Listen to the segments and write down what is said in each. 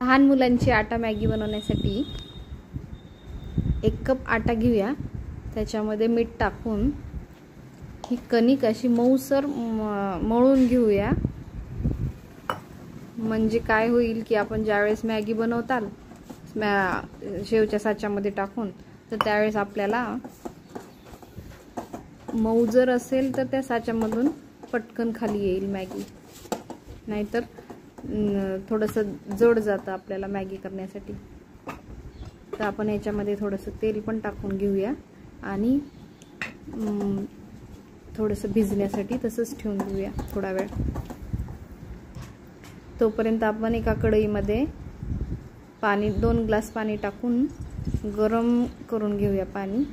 लहान मुलांची आटा मॅगी बनवण्यासाठी 1 कप आटा घेऊया। त्याच्यामध्ये मीठ टाकून ही कणिक अशी मऊसर मळून घेऊया। म्हणजे काय होईल की आपण ज्यावेळेस मॅगी बनवताल शेवच्या साच्यामध्ये टाकून, तर त्यावेळेस आपल्याला मऊ जर असेल तर त्या साच्यामधून पटकन खाली येईल मॅगी, नाहीतर थोडंसं जड जातं आपल्याला मॅगी करण्यासाठी। तर आपण याच्यामध्ये थोडंसं तेल पण टाकून घेऊया आणि थोडंसं भिजण्यासाठी तसंच ठेवून देऊया थोडा वेळ। तोपर्यंत आपण एका कढईमध्ये 2 ग्लास पाणी टाकून गरम करून घेऊया, पाणी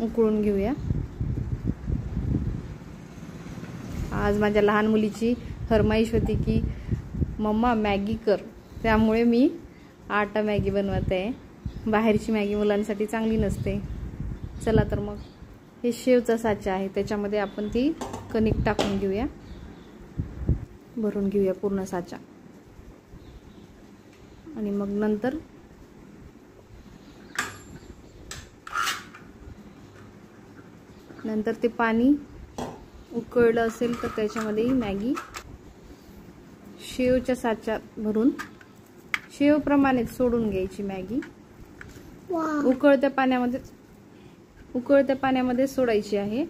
उकळून घेऊया। आज माझ्या लहान मुलीची फरमाईश होती की मम्मा मॅगी कर, त्यामुळे मी आटा मॅगी बनवत आहे। बाहेरची मॅगी मुलांसाठी चांगली नसते। चला तर मग हे शेवचा साचा आहे, त्याच्यामध्ये आपण ती कणिक टाकून घेऊया, भरून घेऊया पूर्ण साचा। आणि मग नंतर ते पाणी उकळलं असेल तर त्याच्यामध्ये मॅगी शेवच्या साच्यात भरून शेव प्रमाणे सोडून घ्यायची मॅगी। उकळत्या पाण्यामध्ये सोडायची आहे।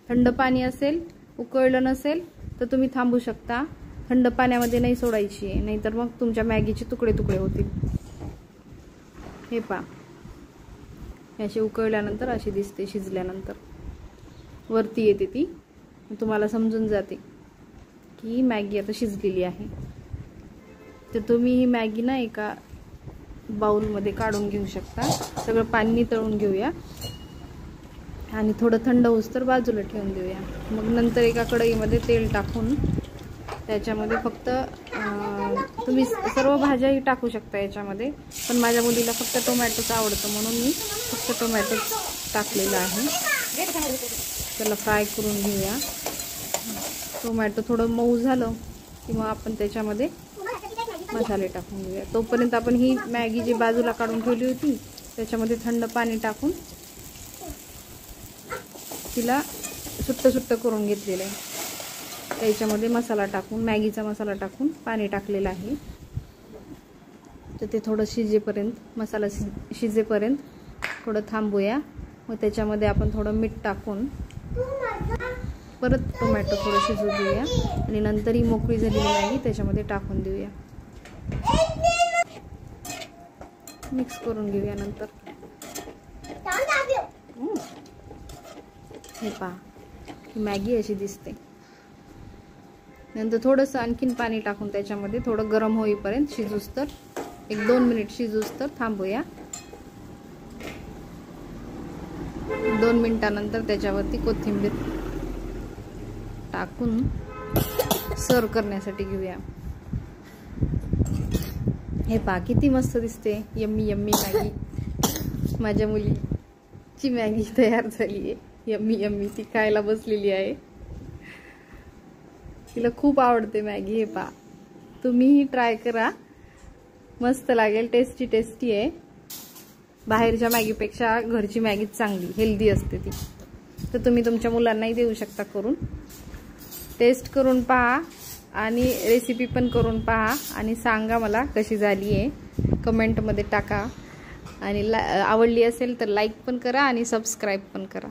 थंड पाणी असेल, उकळलं नसेल तर तुम्ही थांबू शकता। थंड पाण्यामध्ये नाही सोडायची आहे, नाहीतर मग तुमच्या मॅगीचे तुकडे तुकडे होतील। हे पहा, अशी उकळल्यानंतर अशी दिसते, शिजल्यानंतर वरती येते ती, तुम्हाला समजून जाते की मॅगी आता शिजलेली आहे। तर तुम्ही ही मॅगी ना एका बाउलमध्ये काढून घेऊ शकता। सगळं पाणी नितळून घेऊया आणि थोडं थंड होऊस तर बाजूला ठेवून देऊया। मग नंतर एका कढईमध्ये तेल टाकून त्याच्यामध्ये फक्त तुम्ही सर्व भाज्याही टाकू शकता याच्यामध्ये, पण माझ्या मुलीला फक्त टोमॅटोच आवडतं म्हणून मी फक्त टोमॅटो टाकलेला आहे। त्याला फ्राय करून घेऊया। टोमॅटो थोडं मऊ झालं की मग आपण त्याच्यामध्ये मसाले टाकून घेऊया। तोपर्यंत आपण ही मॅगी जी बाजूला काढून ठेवली होती त्याच्यामध्ये थंड पाणी टाकून तिला सुट्ट करून घेतलेलं आहे। त्याच्यामध्ये मसाला टाकून, मॅगीचा मसाला टाकून पाणी टाकलेलं आहे। तर ते थोडं शिजेपर्यंत, मसाला शिजेपर्यंत थोडं थांबूया। मग त्याच्यामध्ये आपण थोडं मीठ टाकून परत टोमॅटो थोडं शिजू देऊया आणि नंतर ही मोकळी झालेली मॅगी त्याच्यामध्ये टाकून देऊया, मिक्स करून घेऊया। नंतर हे पहा, मॅगी अशी दिसते। नंतर थोडंसं आणखीन पाणी टाकून त्याच्यामध्ये थोडं गरम होईपर्यंत शिजूस तर 1-2 मिनिट शिजूस तर थांबूया। 2 मिनिटानंतर त्याच्यावरती कोथिंबीर टाकून सर्व करण्यासाठी घेऊया। हे पहा किती मस्त दिसते, यम्मी यम्मी मॅगी। माझ्या मुलीची मॅगी तयार झाली आहे, यम्मी यम्मी। ती खायला बसलेली आहे, तिला खूप आवडते मॅगी। हे पहा, तुम्हीही ट्राय करा, मस्त लागेल, टेस्टी टेस्टी आहे। बाहेरच्या मॅगीपेक्षा घरची मॅगी चांगली, हेल्दी असते ती। तर तुम्ही तुमच्या मुलांनाही देऊ शकता करून। टेस्ट करून पहा आणि रेसिपी पण करून पहा आणि सांगा मला कशी झाली आहे, कमेंटमध्ये टाका। आणि आवडली असेल तर लाईक पण करा आणि सबस्क्राईब पण करा।